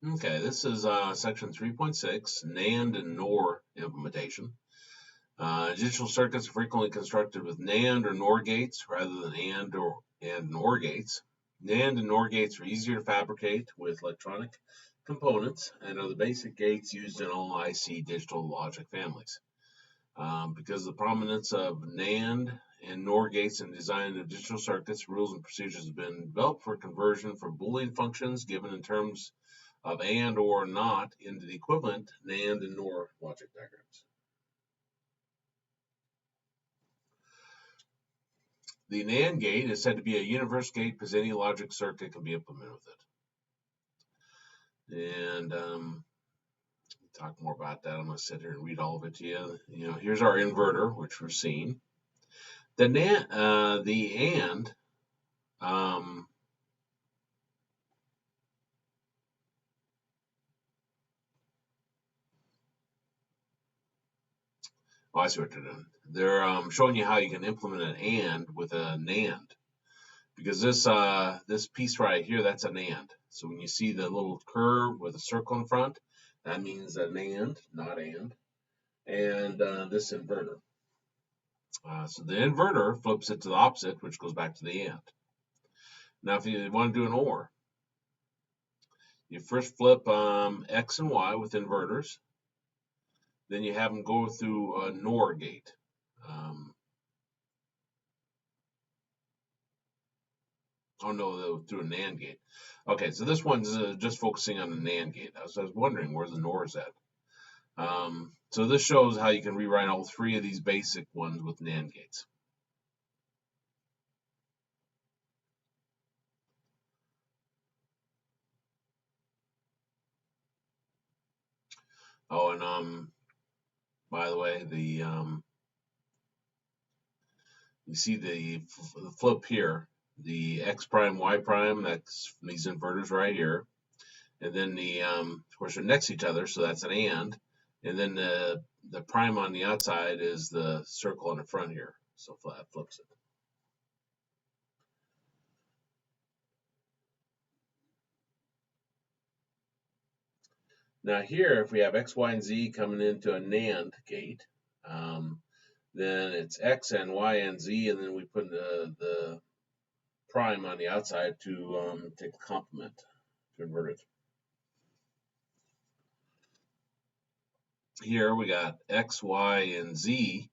Okay, this is section 3.6, NAND and NOR implementation. Digital circuits are frequently constructed with NAND or NOR gates rather than AND and NOR gates. NAND and NOR gates are easier to fabricate with electronic components and are the basic gates used in all IC digital logic families. Because of the prominence of NAND and NOR gates in design of digital circuits, rules and procedures have been developed for conversion for Boolean functions given in terms of and or not into the equivalent NAND and NOR logic diagrams. The NAND gate is said to be a universal gate because any logic circuit can be implemented with it. And talk more about that. I'm going to sit here and read all of it to you. Here's our inverter, which we're seeing. The AND I see what they're doing. They're showing you how you can implement an AND with a NAND, because this piece right here, that's an AND. So when you see the little curve with a circle in front, that means an AND, not AND. And this inverter. So the inverter flips it to the opposite, which goes back to the AND. Now, if you want to do an OR, you first flip X and Y with inverters. Then you have them go through a NOR gate. Through a NAND gate. Okay, so this one's just focusing on the NAND gate. I was wondering where the NOR is at. So this shows how you can rewrite all three of these basic ones with NAND gates. Oh, and by the way, you see the flip here, the X prime, Y prime, that's these inverters right here. And then of course, they're next to each other, so that's an AND. And then the prime on the outside is the circle in the front here. So that flips it. Now here, if we have X, Y, and Z coming into a NAND gate, then it's X and Y and Z, and then we put the prime on the outside to take the complement to invert it. Here we got X, Y, and Z,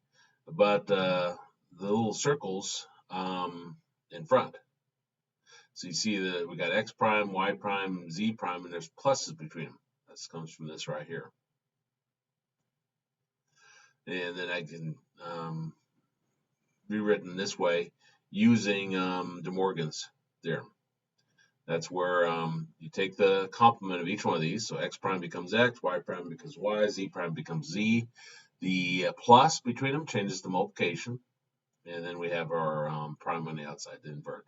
but the little circles in front. So you see that we got X prime, Y prime, Z prime, and there's pluses between them. That comes from this right here. And then I can rewritten this way using De Morgan's theorem. That's where you take the complement of each one of these. So X prime becomes X, Y prime becomes Y, Z prime becomes Z. The plus between them changes the multiplication. And then we have our prime on the outside to invert.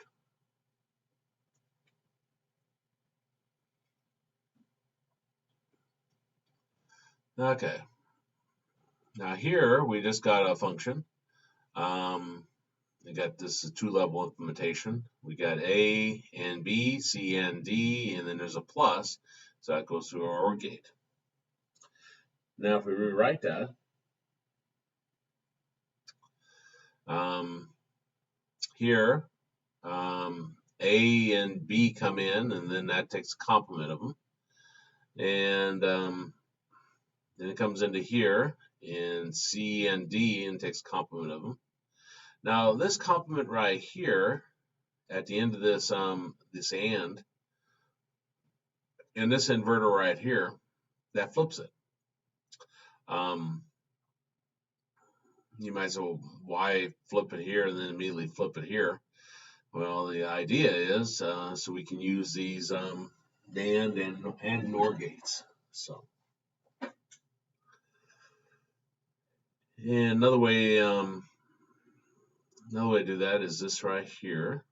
Okay. Now here we just got a function. We got this two-level implementation. We got A and B, C and D, and then there's a plus. So that goes through our OR gate. Now if we rewrite that, here A and B come in, and then that takes a complement of them. And then it comes into here in C and D and takes a complement of them. Now this complement right here at the end of this this and this inverter right here, that flips it. You might say, well, why flip it here and then immediately flip it here? Well, the idea is so we can use these NAND and NOR gates. So, and another way to do that is this right here.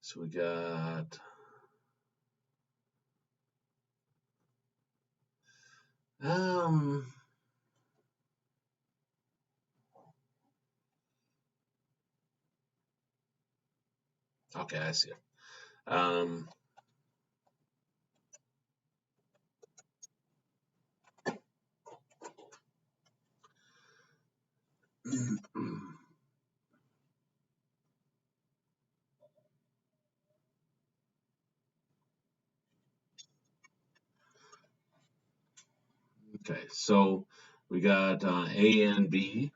So we got okay, I see it. Okay, so we got A and B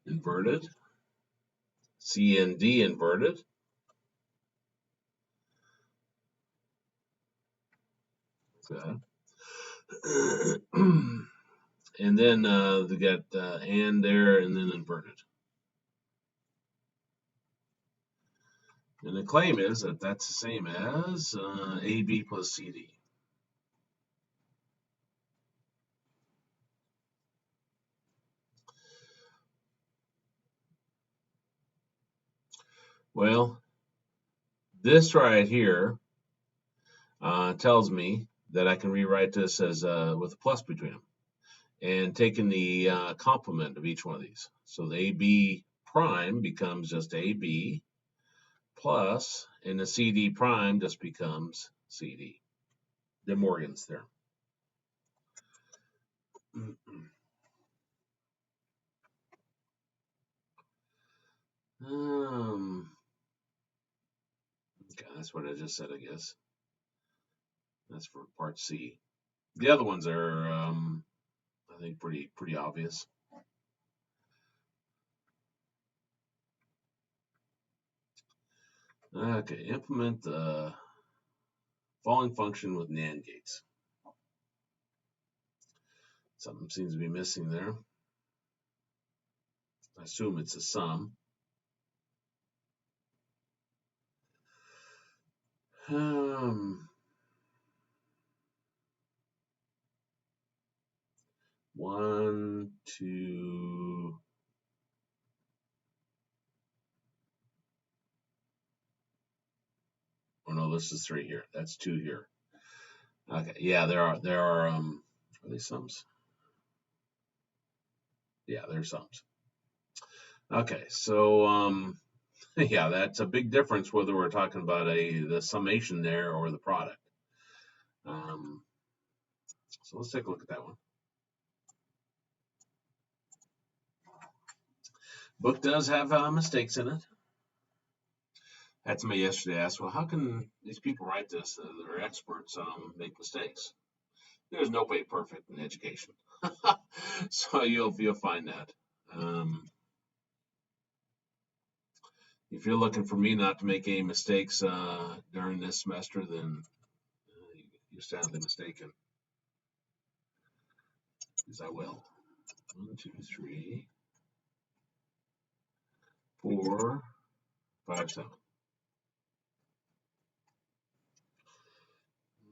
inverted, C and D inverted. Okay. And then we got and there and then inverted. And the claim is that that's the same as AB plus CD. Well, this right here tells me that I can rewrite this as with a plus between them and taking the complement of each one of these. So the AB prime becomes just AB plus, and the CD prime just becomes CD. De Morgan's theorem. Okay, that's what I just said, I guess. That's for part C. The other ones are, I think, pretty obvious. Okay, implement the following function with Nand gates. Something seems to be missing there. I assume it's a sum. One, two. Oh no, this is 3 here. That's 2 here. Okay, yeah, there are these sums? Yeah, there's sums. Okay, so yeah, that's a big difference whether we're talking about the summation there or the product. So let's take a look at that one. Book does have mistakes in it. Had somebody yesterday ask, well, how can these people write this? They're experts, make mistakes. There's nobody perfect in education, so you'll find that. If you're looking for me not to make any mistakes during this semester, then you're sadly mistaken, because I will. 1, 2, 3, 4, 5, 7.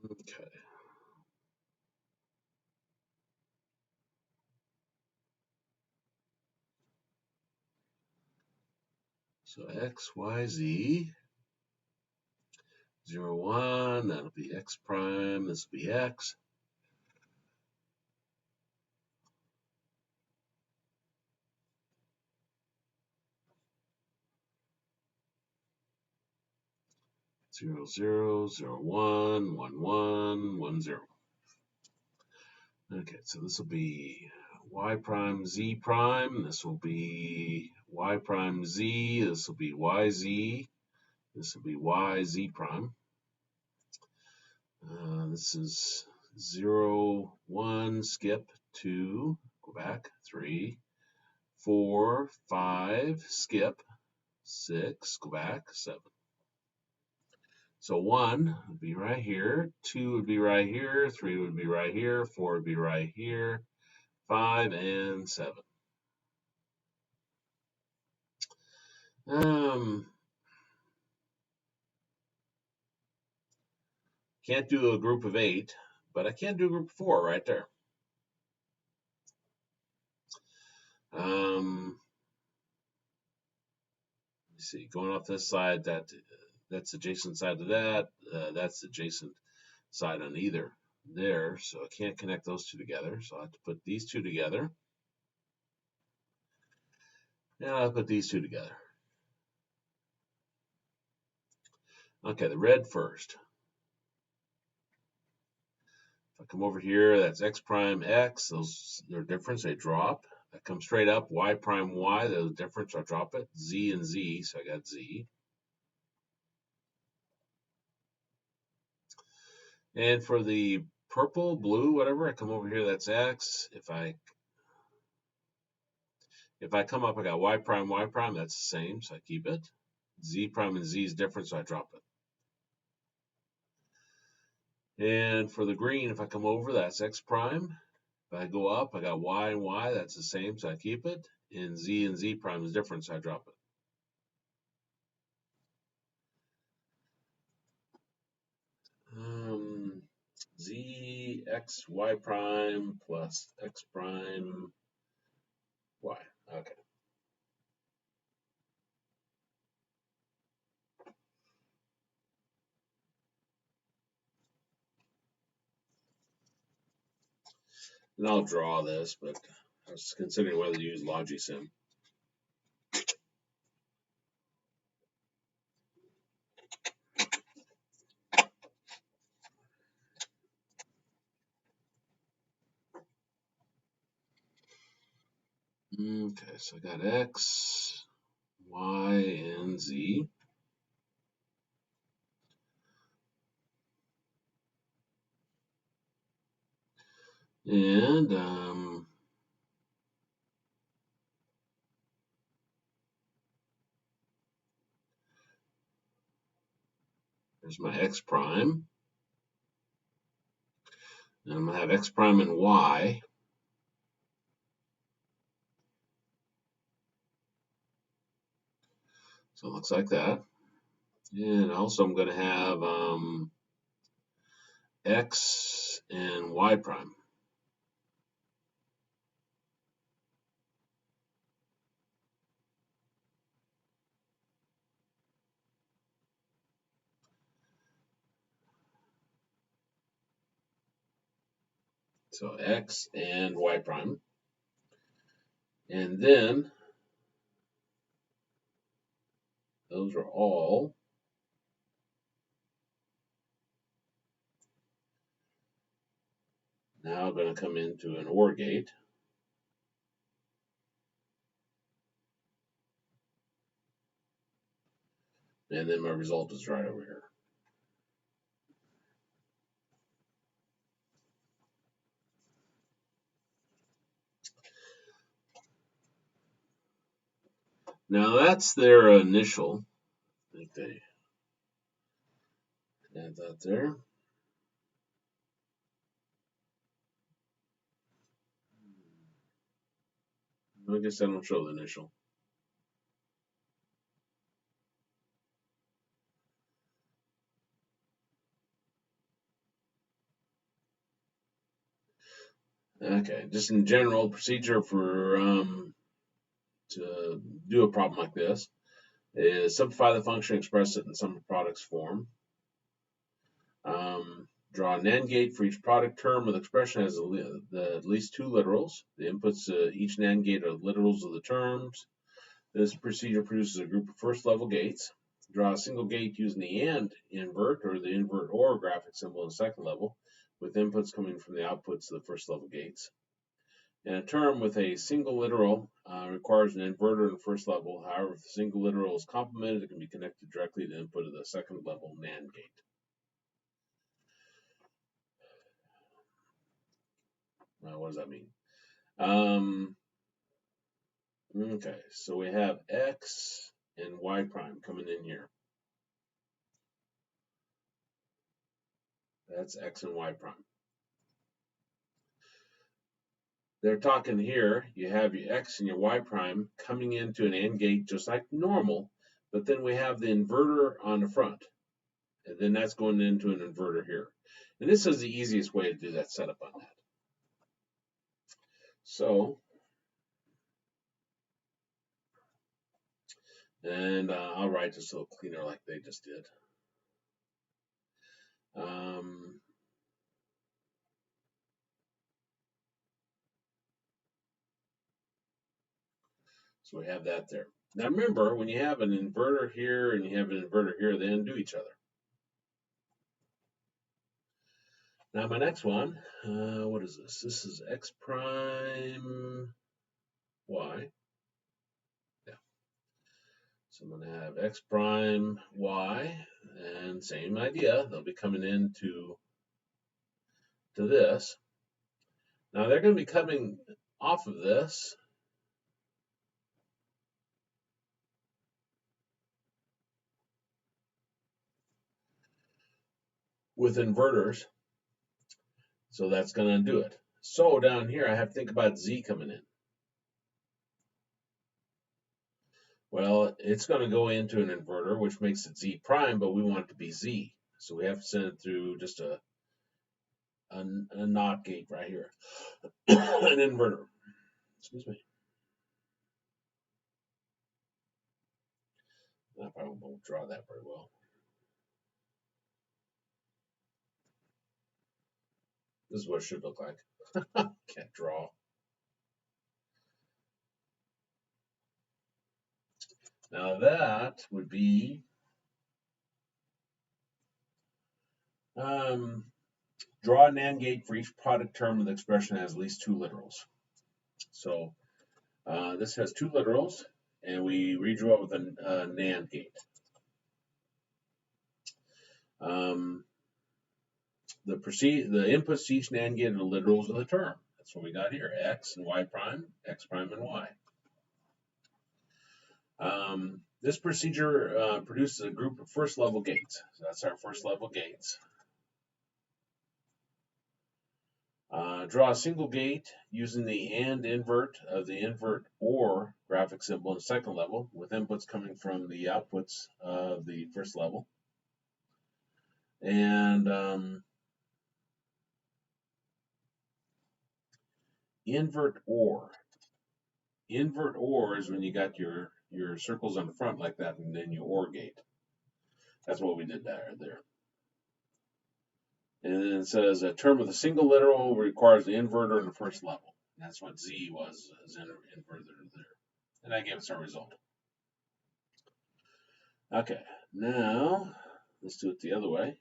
Okay. So x, y, z, 0, 1, that'll be x prime, this will be x. Zero, zero, 0, 1, 1, 1, 1, 0. Okay, so this will be y prime, z prime. This will be y prime, z. This will be yz. This will be yz prime. This is 0, 1, skip, 2, go back, 3, 4, 5, skip, 6, go back, 7. So 1 would be right here, 2 would be right here, 3 would be right here, 4 would be right here, 5 and 7. Can't do a group of 8, but I can do a group of 4 right there. Let's see, going off this side, that's adjacent side to that. That's adjacent side on either there, so I can't connect those two together. So I have to put these two together. And I'll put these two together. Okay, the red first. If I come over here, that's x prime x. Those are difference, they drop. I come straight up, y prime y, those difference, I'll drop it. Z and z, so I got z. And for the purple, blue, whatever, I come over here, that's x. If I come up, I got y prime, that's the same, so I keep it. Z prime and z is different, so I drop it. And for the green, if I come over, that's x prime. If I go up, I got y and y, that's the same, so I keep it. And z prime is different, so I drop it. Z x y prime plus x prime y. Okay. And I'll draw this, but I was considering whether to use Logisim. Okay, so I got x, y, and z. And there's my x prime. And I'm going to have x prime and y. So it looks like that. And also I'm going to have x and y prime. So x and y prime. And then those are all now going to come into an OR gate. And then my result is right over here. Now that's their initial. I think they add that there. I guess I don't show the initial. Okay, just in general procedure for to do a problem like this is simplify the function, express it in sum of products form. Draw a Nand gate for each product term with expression has at least two literals. The inputs to each Nand gate are literals of the terms. This procedure produces a group of first level gates. Draw a single gate using the AND invert or the invert OR graphic symbol in the second level, with inputs coming from the outputs of the first level gates. And a term with a single literal requires an inverter in the first level. However, if the single literal is complemented, it can be connected directly to the input of the second level NAND gate. What does that mean? Okay, so we have x and y prime coming in here. That's x and y prime. They're talking here, you have your x and your y prime coming into an AND gate just like normal, but then we have the inverter on the front. And then that's going into an inverter here. And this is the easiest way to do that setup on that. So, and I'll write this a little cleaner like they just did. So we have that there. Now remember, when you have an inverter here and you have an inverter here, they undo each other. Now my next one, what is this? This is x prime y. Yeah. So I'm going to have x prime y, and same idea. They'll be coming into to this. Now they're going to be coming off of this with inverters. So that's going to do it. So down here, I have to think about Z coming in. Well, it's going to go into an inverter, which makes it Z prime, but we want it to be Z. So we have to send it through just a NOT gate right here, an inverter. Excuse me. I probably won't draw that very well. This is what it should look like. Can't draw. Now that would be draw a NAND gate for each product term of the expression has at least 2 literals. So this has 2 literals, and we redrew it with a NAND gate. The inputs to each NAND gate are the literals of the term. That's what we got here: x and y prime, x prime and y. This procedure produces a group of first level gates. So that's our first level gates. Draw a single gate using the AND invert of the invert OR graphic symbol in the second level, with inputs coming from the outputs of the first level. And invert OR. Invert OR is when you got your circles on the front like that, and then your OR gate. That's what we did there. And then it says a term with a single literal requires the inverter in the first level. And that's what Z was, as inverter there. And that gave us our result. Okay, now let's do it the other way.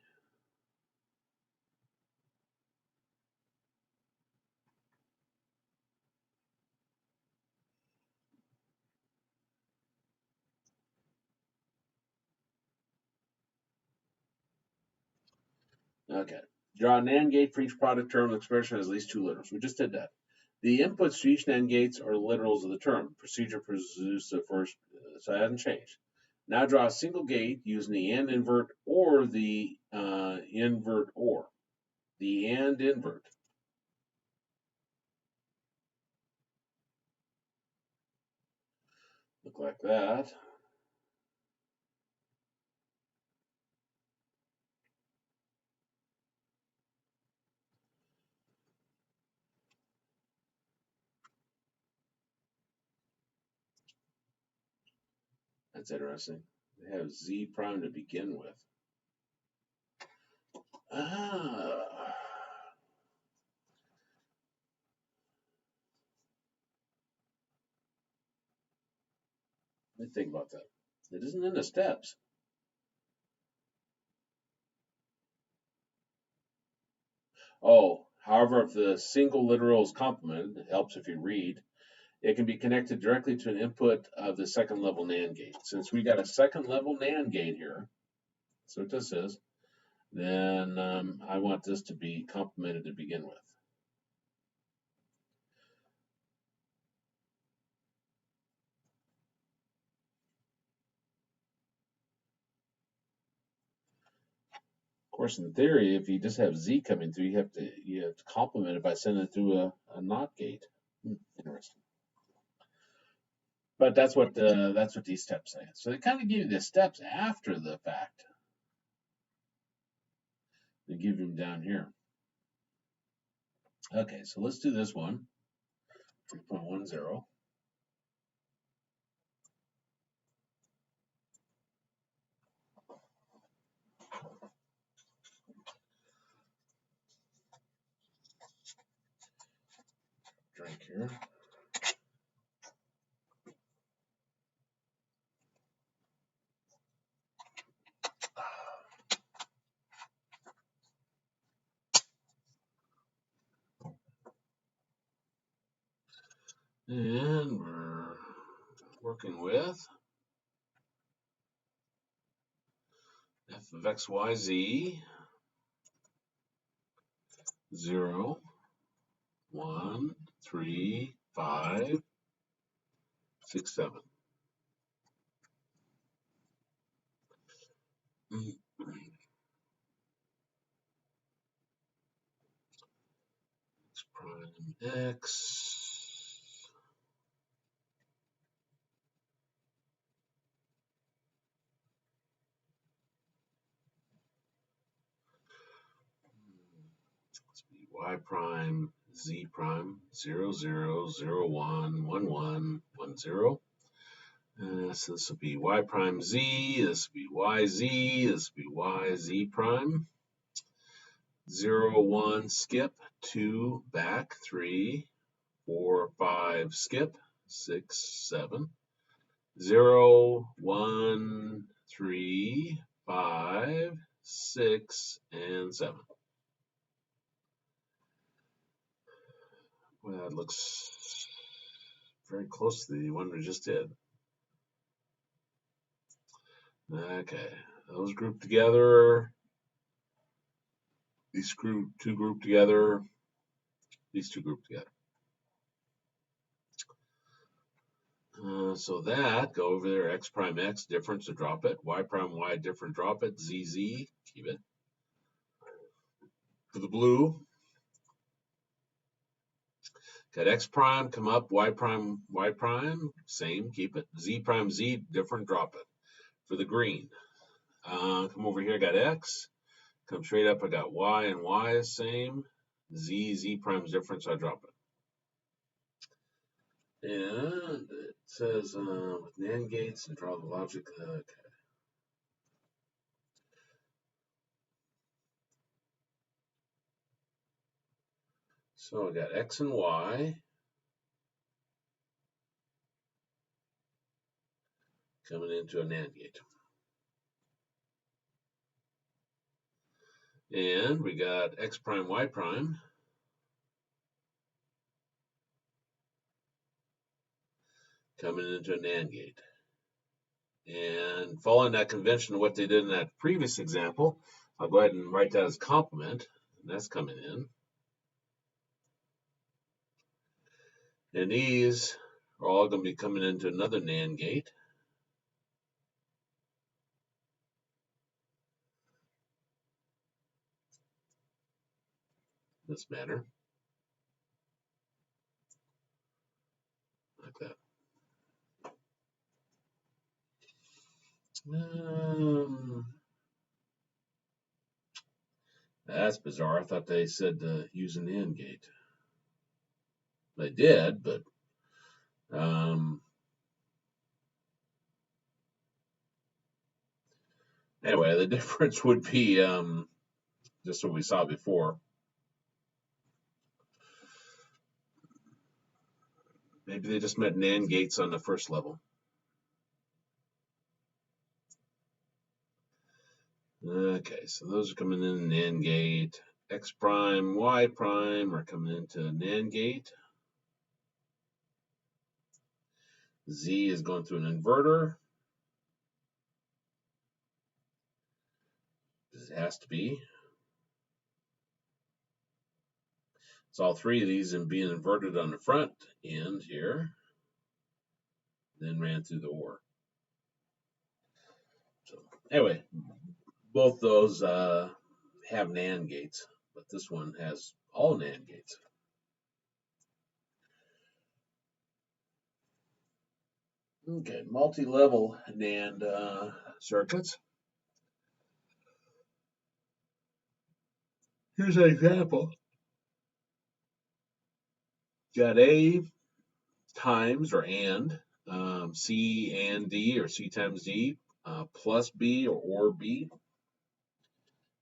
Okay, draw a NAND gate for each product term. The expression has at least 2 literals. We just did that. The inputs to each NAND gates are literals of the term. Procedure produces the first, so that hasn't changed. Now draw a single gate using the AND invert or the invert OR. The AND invert. Look like that. That's interesting. They have Z prime to begin with. Ah. Let me think about that. It isn't in the steps. Oh, however, if the single literal is complemented, it helps if you read, it can be connected directly to an input of the second level NAND gate. Since we got a second level NAND gate here, that's what this is, then I want this to be complemented to begin with. Of course, in theory, if you just have Z coming through, you have to complement it by sending it through a NOT gate. Interesting. But that's what these steps say. So they kind of give you the steps after the fact. They give them down here. Okay, so let's do this one. 3.10. Drink here. And we're working with f of x, y, z 0, 1, 3, 5, 6, 7. X prime X. Let's be Y prime Z prime 0, 0, 0, 1, 1, 1, 1, 0. So this will be Y prime Z, this will be YZ, this will be YZ prime. 0, 1, skip, 2, back, 3, 4, 5, skip, 6, 7. 0, 1, 3, 5, 6, and 7. Well, that looks very close to the one we just did. Okay, those grouped together. These two grouped together. These two grouped together. So that, go over there, X prime X, difference to drop it. Y prime Y, different, drop it. ZZ, keep it. For the blue, got X prime, come up, Y prime, same, keep it. Z prime Z, different, drop it. For the green, come over here, I got X. Come straight up, I got Y, and Y is same. Z prime is different, so I drop it. And it says with Nand gates and draw the logic. Okay. So I got X and Y coming into a Nand gate. And we got X prime, Y prime coming into a Nand gate. And following that convention of what they did in that previous example, I'll go ahead and write that as complement, and that's coming in. And these are all going to be coming into another Nand gate. This manner. Like that. That's bizarre. I thought they said use an AND gate. They did, but anyway, the difference would be just what we saw before. Maybe they just meant NAND gates on the first level. Okay, so those are coming in NAND gate. X prime, Y prime are coming into NAND gate. Z is going through an inverter. It has to be. So all three of these and being inverted on the front end here, then ran through the OR. So anyway, both those have NAND gates, but this one has all NAND gates. Okay, multi-level NAND circuits. Here's an example. Got A times or and C and D or C times D plus B or B,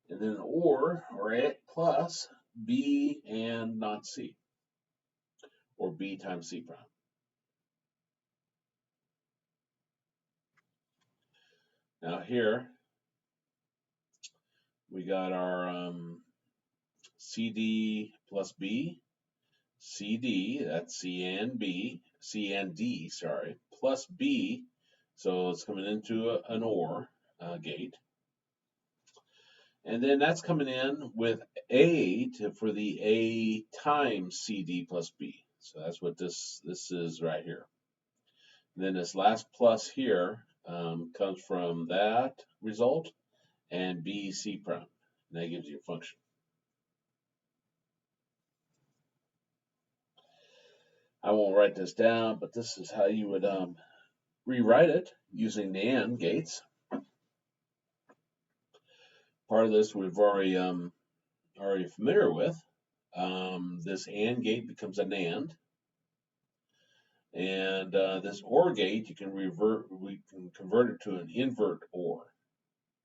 and then or A plus B and not C, or B times C prime. Now here we got our CD plus B, CD, that's C and D, sorry, plus B, so it's coming into an OR gate. And then that's coming in with for the A times CD plus B. So that's what this is right here. And then this last plus here comes from that result and B C prime. And that gives you a function. I won't write this down, but this is how you would rewrite it using NAND gates. Part of this we've already familiar with. This AND gate becomes a NAND, and this OR gate we can convert it to an invert OR,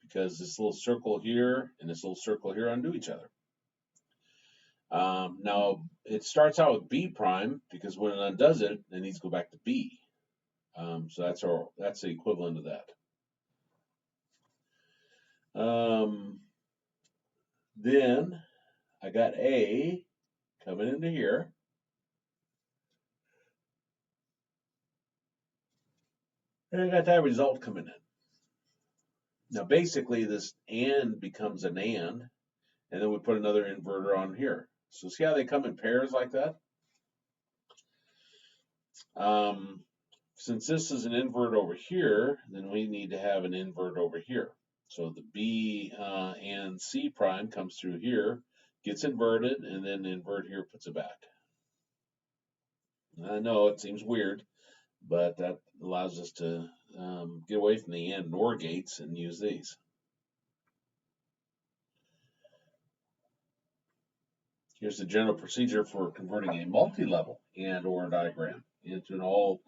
because this little circle here and this little circle here undo each other. Now it starts out with B prime, because when it undoes it, it needs to go back to B. So that's the equivalent of that. Then I got A coming into here. And I got that result coming in. Now basically this AND becomes an AND, and then we put another inverter on here. So see how they come in pairs like that? Since this is an invert over here, then we need to have an invert over here. So the B and C prime comes through here, gets inverted, and then the invert here puts it back. I know it seems weird, but that allows us to get away from the AND and OR gates and use these. Here's the general procedure for converting a multi-level AND OR diagram into an all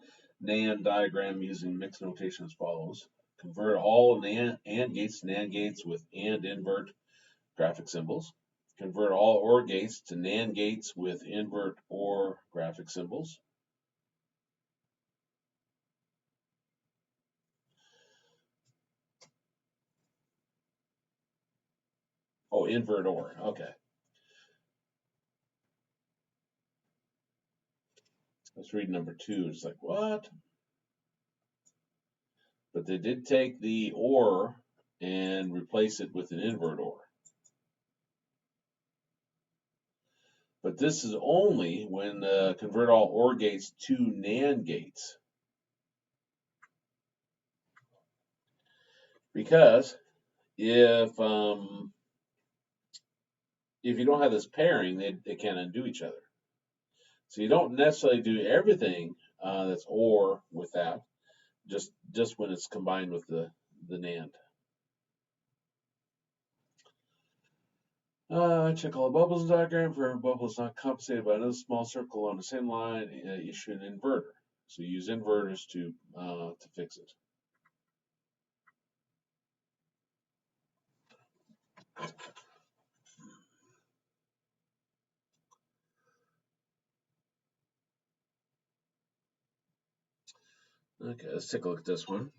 NAND diagram using mixed notation as follows. Convert all AND gates to NAND gates with AND invert graphic symbols. Convert all OR gates to NAND gates with invert OR graphic symbols. Oh, invert OR, okay. Let's read number 2. It's like, what? But they did take the OR and replace it with an invert OR. But this is only when convert all OR gates to NAND gates. Because if you don't have this pairing, they can't undo each other. So you don't necessarily do everything that's OR with that, just when it's combined with the NAND. Check all the bubbles in the diagram. For every bubble is not compensated by another small circle on the same line, issue an inverter. So you use inverters to fix it. Okay, let's take a look at this one.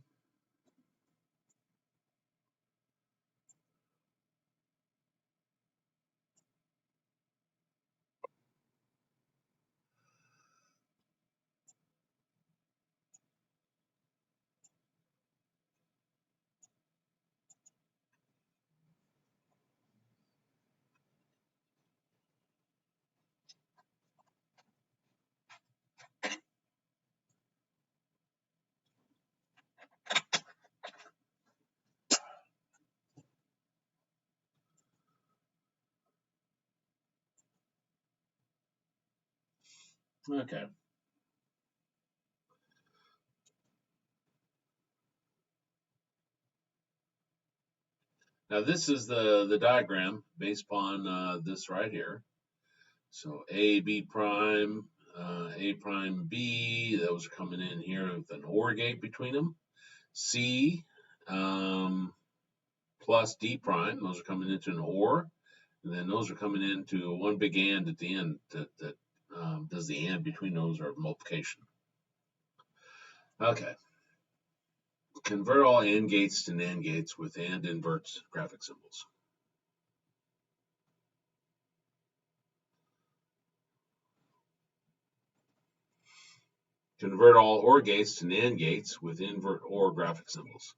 Okay. Now this is the diagram based upon this right here. So A, B prime, A prime, B, those are coming in here with an OR gate between them. C plus D prime, those are coming into an OR. And then those are coming into one big AND at the end that does the AND between those, or multiplication. Okay. Convert all AND gates to NAND gates with AND inverts graphic symbols. Convert all OR gates to NAND gates with invert OR graphic symbols.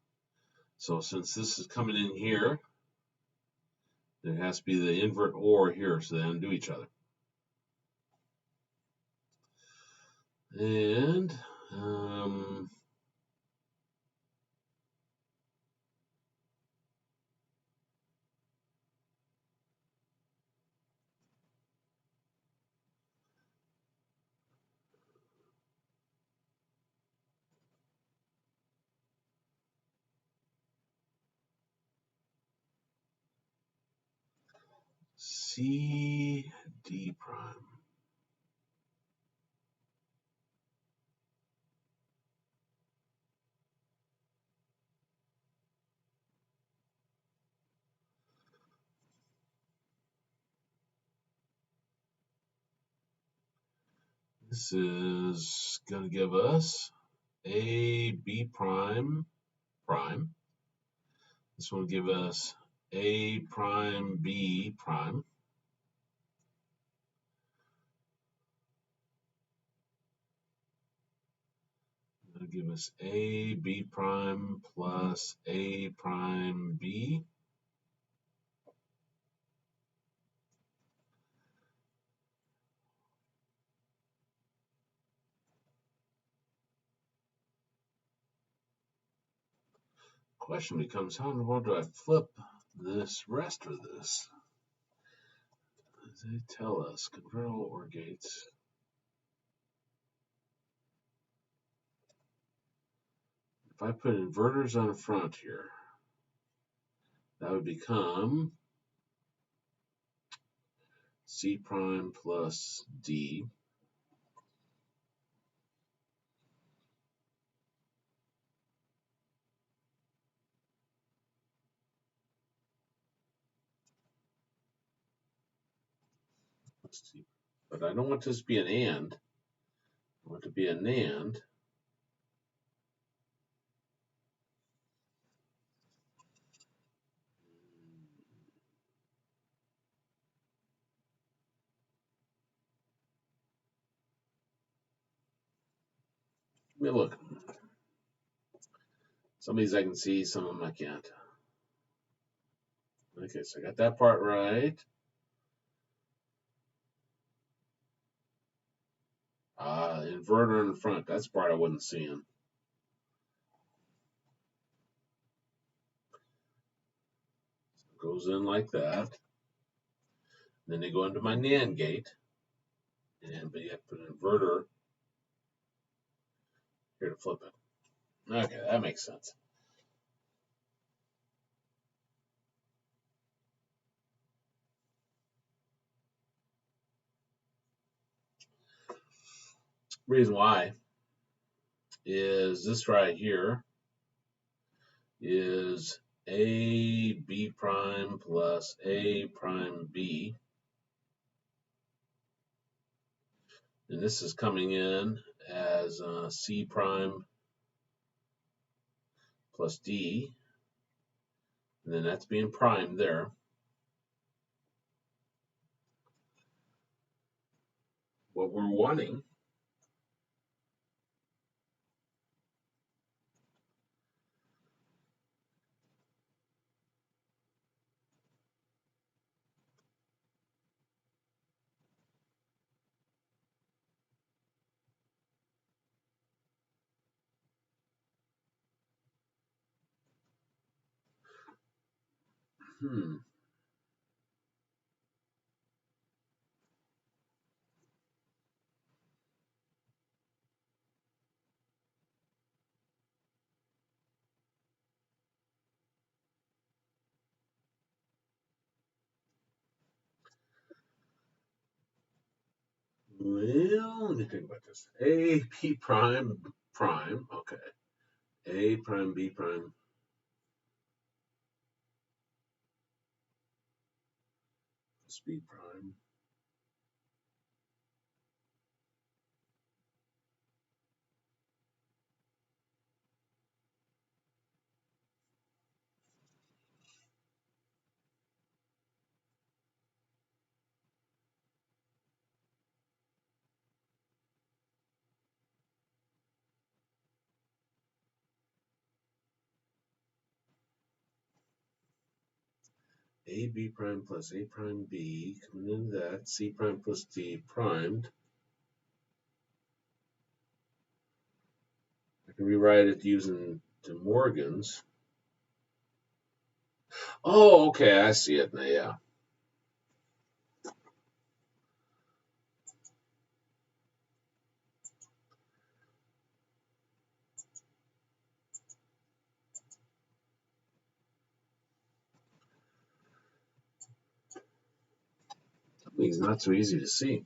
So since this is coming in here, There has to be the invert or here, so they undo each other. And C D prime. This is going to give us A B prime prime. This will give us A prime B prime. That'll give us A B prime plus A prime B. Question becomes, how in the world do I flip this rest of this? They tell us convertible OR gates. If I put inverters on the front here, that would become C prime plus D. But I don't want this to be an AND. I want it to be a NAND. Let me look. Some of these I can see, some of them I can't. Okay, so I got that part right. Inverter in the front, that's the part I wasn't seeing. Goes in like that. Then they go into my NAND gate. But you have to put an inverter here to flip it. Okay, that makes sense. Reason why is this right here is A B prime plus A prime B. And this is coming in as C prime plus D. And then that's being primed there. What we're wanting well, let me think about this. A B prime prime, okay. A prime B prime plus B prime. AB prime plus A prime B, coming into that, C prime plus D primed. I can rewrite it using De Morgan's. Oh, okay, I see it now, yeah. Something's not so easy to see.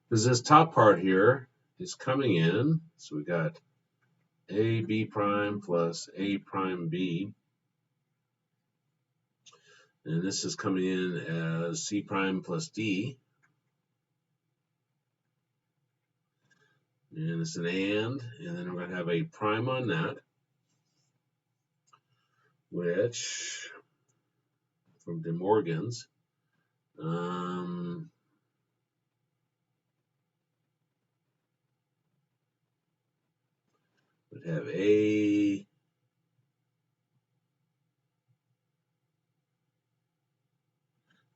Because this top part here is coming in, so we got A B prime plus A prime B. And this is coming in as C prime plus D. And it's an and then we're going to have a prime on that, which, from De Morgan's, would have A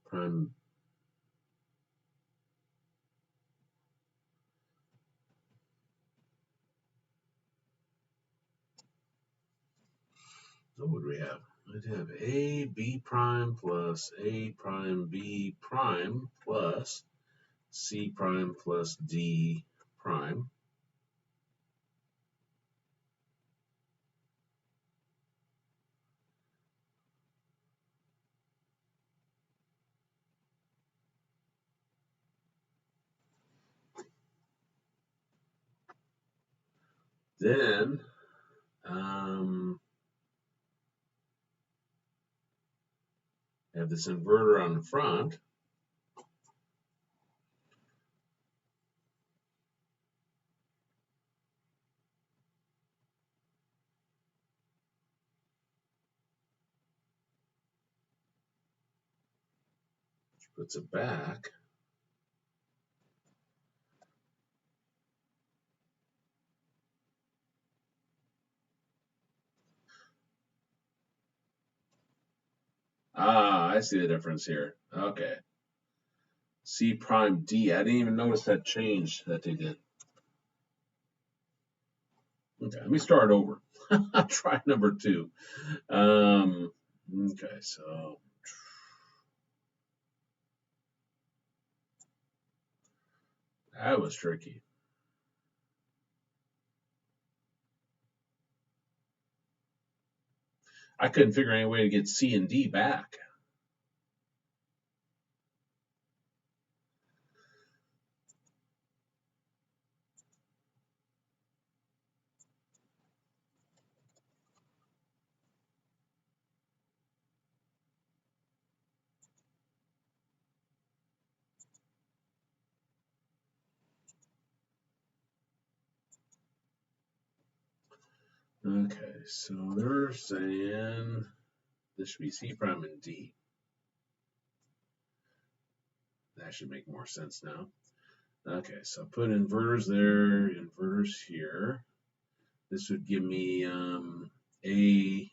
prime. What would we have? We'd have A B prime plus A prime B prime plus C prime plus D prime. Then have this inverter on the front. Puts it back. Ah, I see the difference here. Okay. C prime D. I didn't even notice that change that they did. Okay, let me start over. Try number 2. Okay, so that was tricky. I couldn't figure any way to get C and D back. Okay, so they're saying this should be C prime and D. That should make more sense now. Okay, so put inverters there, inverters here. This would give me A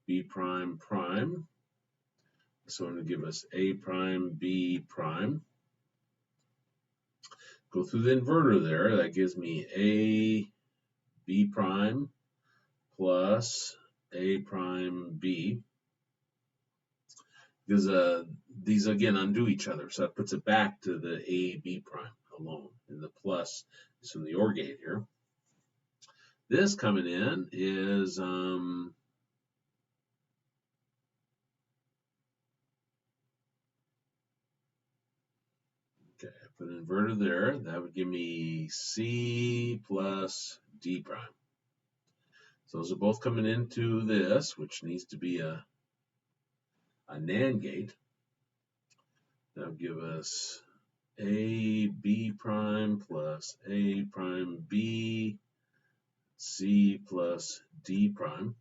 B prime prime. So I'm going to give us A prime B prime. Go through the inverter there. That gives me A B prime plus A prime B. Because these again undo each other, so that puts it back to the A B prime alone, and the plus is from the OR gate here. This coming in is okay. I put an inverter there. That would give me C plus D prime. So those are both coming into this, which needs to be a Nand gate. That would give us A B prime plus A prime B C plus D prime.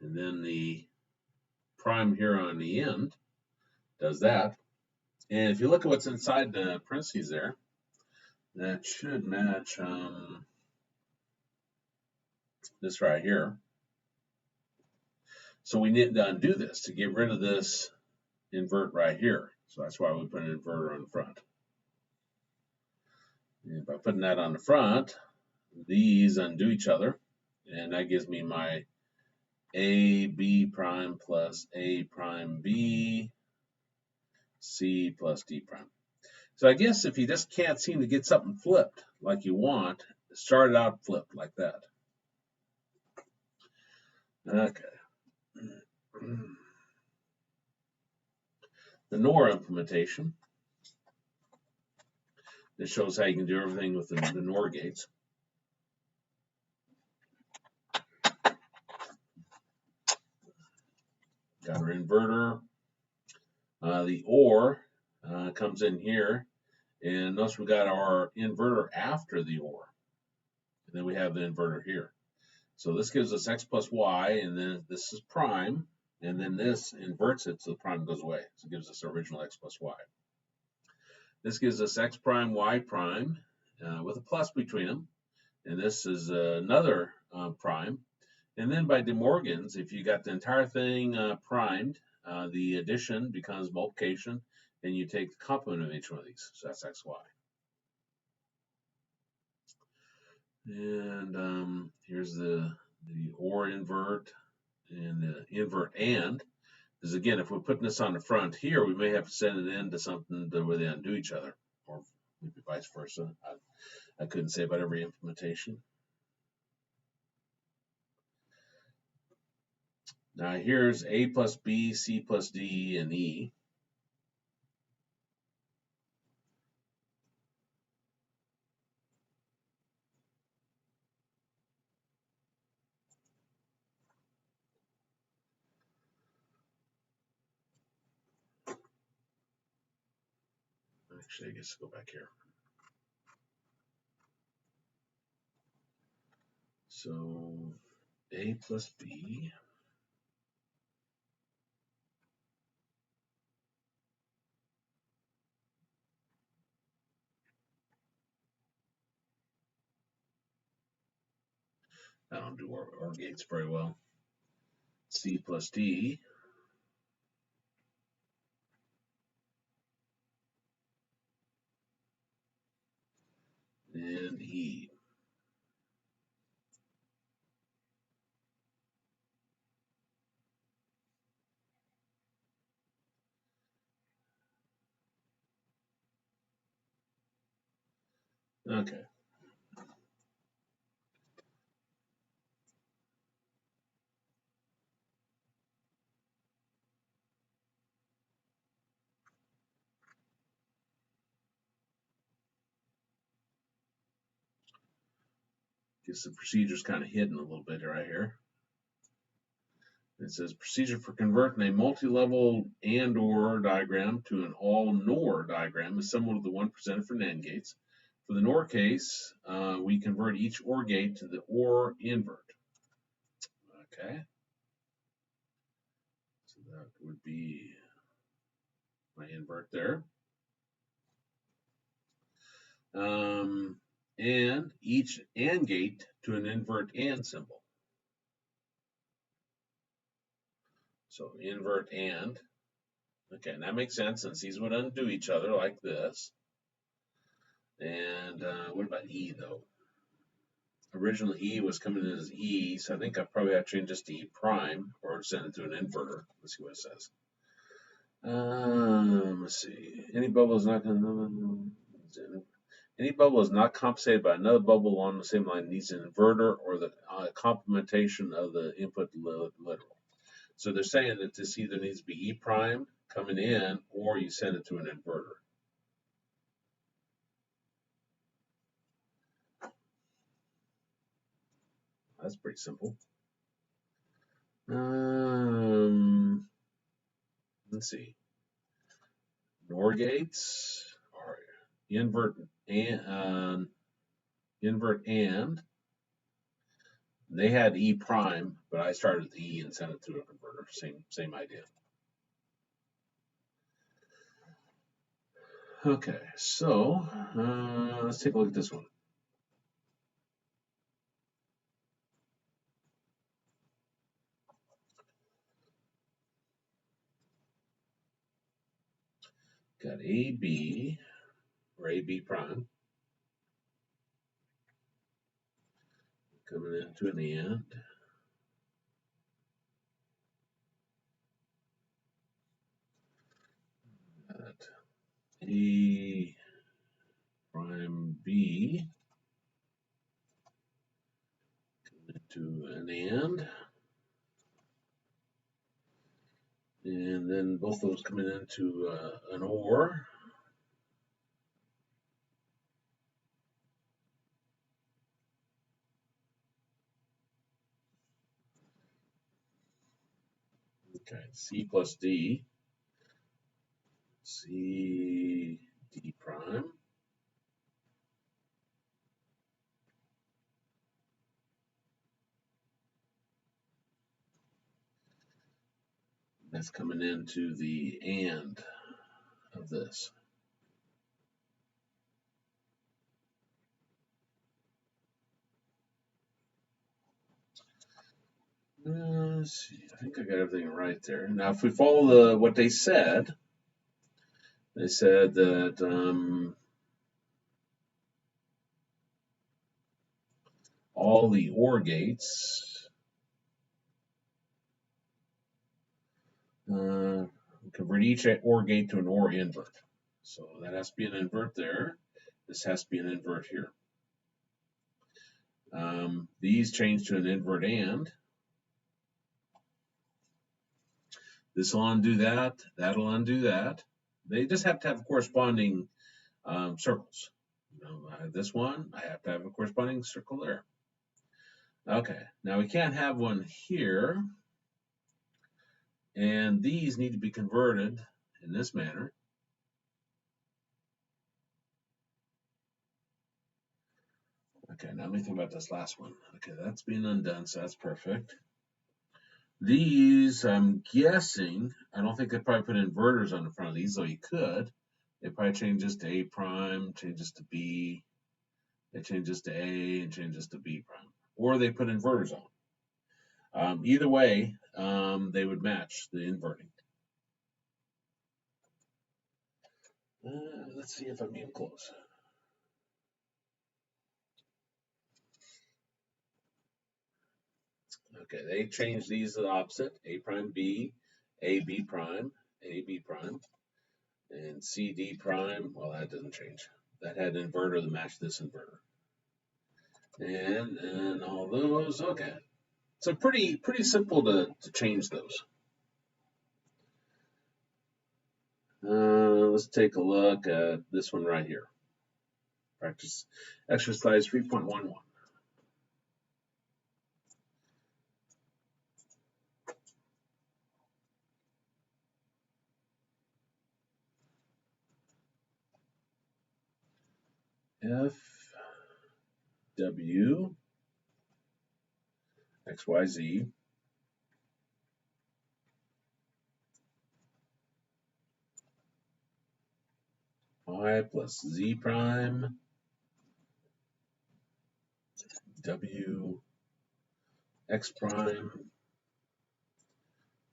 And then the prime here on the end does that. And if you look at what's inside the parentheses there, that should match this right here. So we need to undo this to get rid of this invert right here. So that's why we put an inverter on the front. And by putting that on the front, these undo each other, and that gives me my A B prime plus A prime B C plus D prime. So I guess if you just can't seem to get something flipped like you want, start it out flipped like that. Okay. The NOR implementation. This shows how you can do everything with the NOR gates. Got our inverter. The OR comes in here, and notice we got our inverter after the OR. And then we have the inverter here. So this gives us x plus y, and then this is prime, and then this inverts it so the prime goes away. So it gives us our original x plus y. This gives us x prime, y prime, with a plus between them. And this is another prime. And then by De Morgan's, if you got the entire thing primed, the addition becomes multiplication, and you take the complement of each one of these. So that's x, y. And here's the OR invert and the invert AND. Because again, if we're putting this on the front here, we may have to send it into something where they undo each other, or maybe vice versa. I couldn't say about every implementation. Now here's A plus B, C plus D, and E. Actually, I guess I'll go back here. So A plus B. I don't do OR gates very well. C plus D. And E. Okay. Guess the procedure's kind of hidden a little bit right here. It says procedure for converting a multi-level and OR diagram to an all NOR diagram is similar to the one presented for NAND gates. For the NOR case, we convert each OR gate to the OR invert. Okay. So that would be my invert there. And each AND gate to an invert AND symbol. So invert AND. Okay, and that makes sense since these would undo each other like this. And what about E though? Originally E was coming in as E, so I think I probably have to change this to E prime or send it to an inverter. Let's see what it says. Let's see. Any bubble is not compensated by another bubble along the same line needs an inverter or the complementation of the input literal. So they're saying that this either needs to be E prime coming in or you send it to an inverter. That's pretty simple. Let's see. NOR gates are invert and They had E prime, but I started with E and sent it through a converter. Same idea. Okay, so let's take a look at this one. Got AB, or AB prime, coming into an AND. Got A prime B into an AND. And then both those coming into an OR. Okay, C plus D, C D prime. That's coming into the AND of this. Let's see, I think I got everything right there. Now, if we follow what they said that all the OR gates convert each OR gate to an OR invert. So that has to be an invert there. This has to be an invert here. These change to an invert AND. This will undo that. That'll undo that. They just have to have corresponding circles. I have this one. I have to have a corresponding circle there. Okay. Now we can't have one here. And these need to be converted in this manner. Okay, now let me think about this last one. Okay, that's being undone, so that's perfect. These, I'm guessing, I don't think they probably put inverters on the front of these, though you could. They probably change this to A prime, change this to B, they change this to A, and change this to B prime. Or they put inverters on. Either way, they would match the inverting. Let's see if I'm even close. Okay, they changed these to the opposite. A prime B, A B prime, A B prime, and C D prime. Well, that doesn't change. That had an inverter that matched this inverter. And all those, okay. So pretty simple to change those. Let's take a look at this one right here. Practice exercise 3.11. F W X Y Z Y plus Z prime W X prime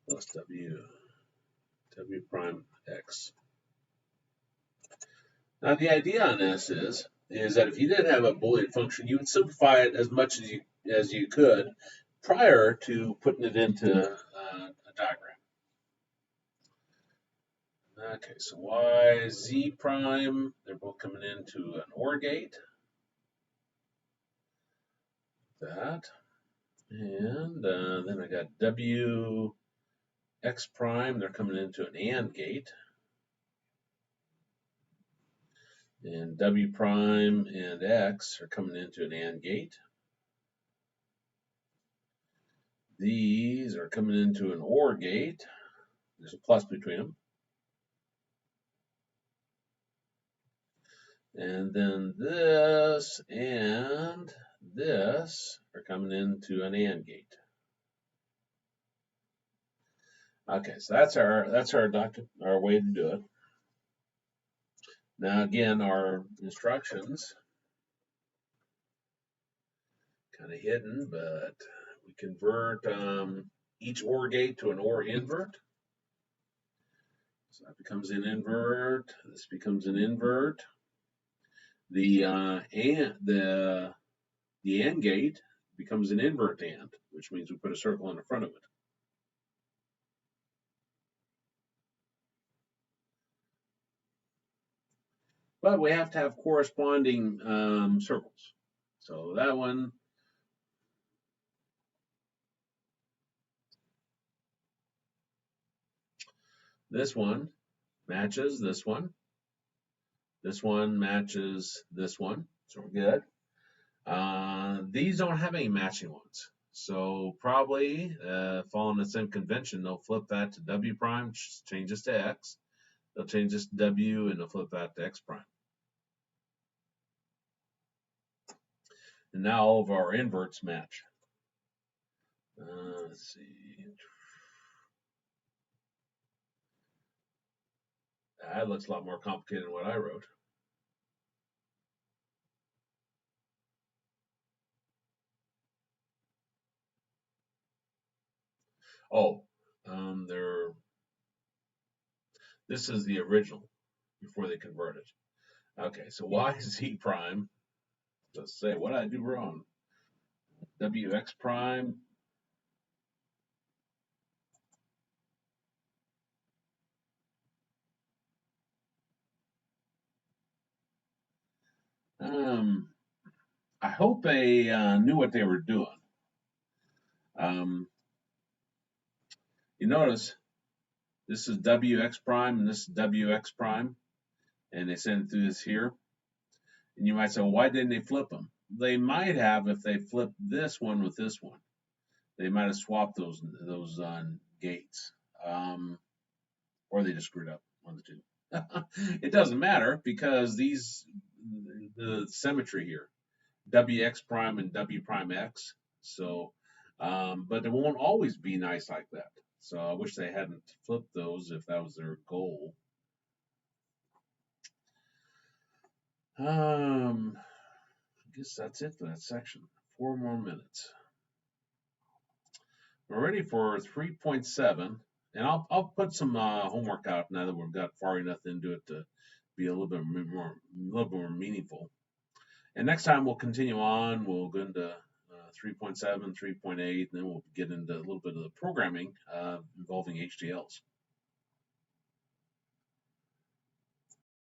plus W prime X. Now the idea on this is that if you did have a Boolean function, you would simplify it as much as you could prior to putting it into a diagram. Okay, so Y, Z prime, they're both coming into an OR gate. That. And then I got W, X prime, they're coming into an AND gate. And W prime and X are coming into an AND gate. These are coming into an OR gate. There's a plus between them. And then this and this are coming into an AND gate. Okay, so that's our way to do it. Now again, our instructions kind of hidden, but we convert each OR gate to an OR invert. So that becomes an invert. This becomes an invert. The AND gate becomes an invert AND, which means we put a circle in the front of it. But we have to have corresponding circles. So that one, this one matches this one. This one matches this one. So we're good. These don't have any matching ones. So probably following the same convention, they'll flip that to W prime, change this to X. They'll change this to W and they'll flip that to X prime. And now all of our inverts match. Let's see. That looks a lot more complicated than what I wrote. Oh, this is the original before they converted. Okay, so Y Z prime. Let's say, what did I do wrong? WX prime. I hope they knew what they were doing. You notice this is WX prime and this is WX prime, and they send it through this here. And you might say, well, why didn't they flip them? They might have if they flipped this one with this one. They might have swapped those gates, or they just screwed up, one of the two. It doesn't matter because the symmetry here, WX prime and W prime X. So, but it won't always be nice like that. So I wish they hadn't flipped those if that was their goal. I guess that's it for that section. 4 more minutes. We're ready for 3.7, and I'll put some homework out now that we've got far enough into it to be a little bit more meaningful. And next time we'll continue on. We'll go into 3.7, 3.8, and then we'll get into a little bit of the programming involving HDLs.